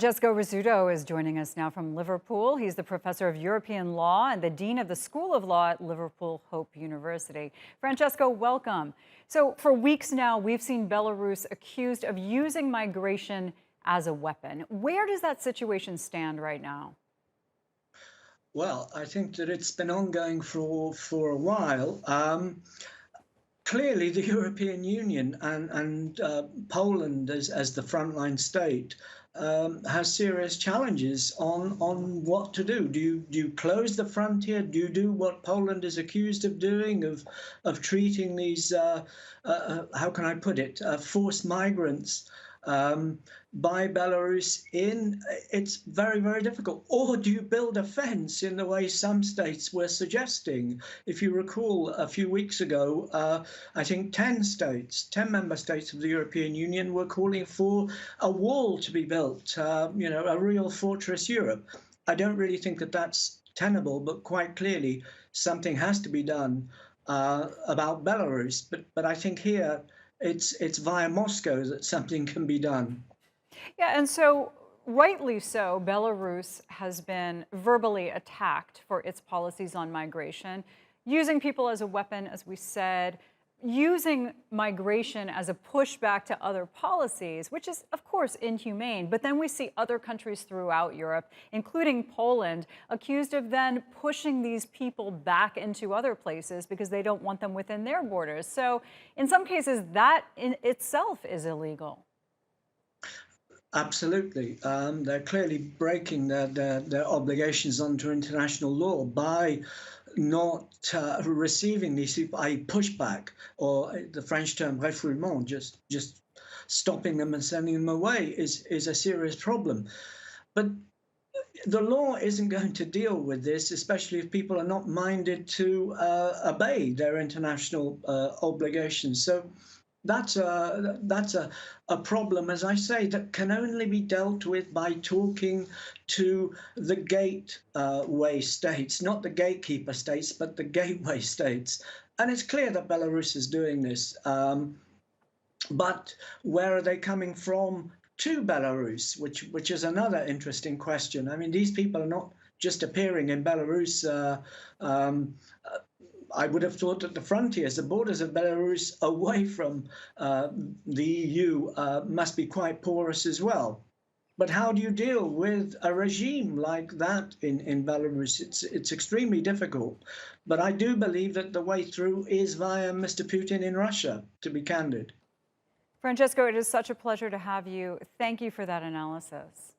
Francesco Rizzuto is joining us now from Liverpool. He's the professor of European law and the dean of the School of Law at Liverpool Hope University. Francesco, welcome. So for weeks now, we've seen Belarus accused of using migration as a weapon. Where does that situation stand right now? Well, I think that it's been ongoing for a while. Clearly, the European Union and Poland as the frontline state has serious challenges on what to do. Do you close the frontier? Do you do what Poland is accused of doing, of treating these, how can I put it, forced migrants by Belarus in? It's very, very difficult. Or do you build a fence in the way some states were suggesting? If you recall, a few weeks ago, I think 10 member states of the European Union were calling for a wall to be built, a real fortress Europe. I don't really think that that's tenable, but quite clearly something has to be done about Belarus. But I think here it's via Moscow that something can be done. Yeah, and so rightly so, Belarus has been verbally attacked for its policies on migration, using people as a weapon, as we said, using migration as a pushback to other policies, which is, of course, inhumane. But then we see other countries throughout Europe, including Poland, accused of then pushing these people back into other places because they don't want them within their borders. So in some cases, that in itself is illegal. Absolutely. They're clearly breaking their obligations under international law by not receiving these people, pushback, or the French term refoulement, just stopping them and sending them away is a serious problem. But the law isn't going to deal with this, especially if people are not minded to obey their international obligations. So that's a problem, as I say, that can only be dealt with by talking to the gateway states, not the gatekeeper states, but the gateway states. And it's clear that Belarus is doing this. But where are they coming from to Belarus, which is another interesting question. I mean, these people are not just appearing in Belarus. I would have thought that the frontiers, the borders of Belarus away from the EU must be quite porous as well. But how do you deal with a regime like that in Belarus? It's extremely difficult. But I do believe that the way through is via Mr. Putin in Russia, to be candid. Francesco, it is such a pleasure to have you. Thank you for that analysis.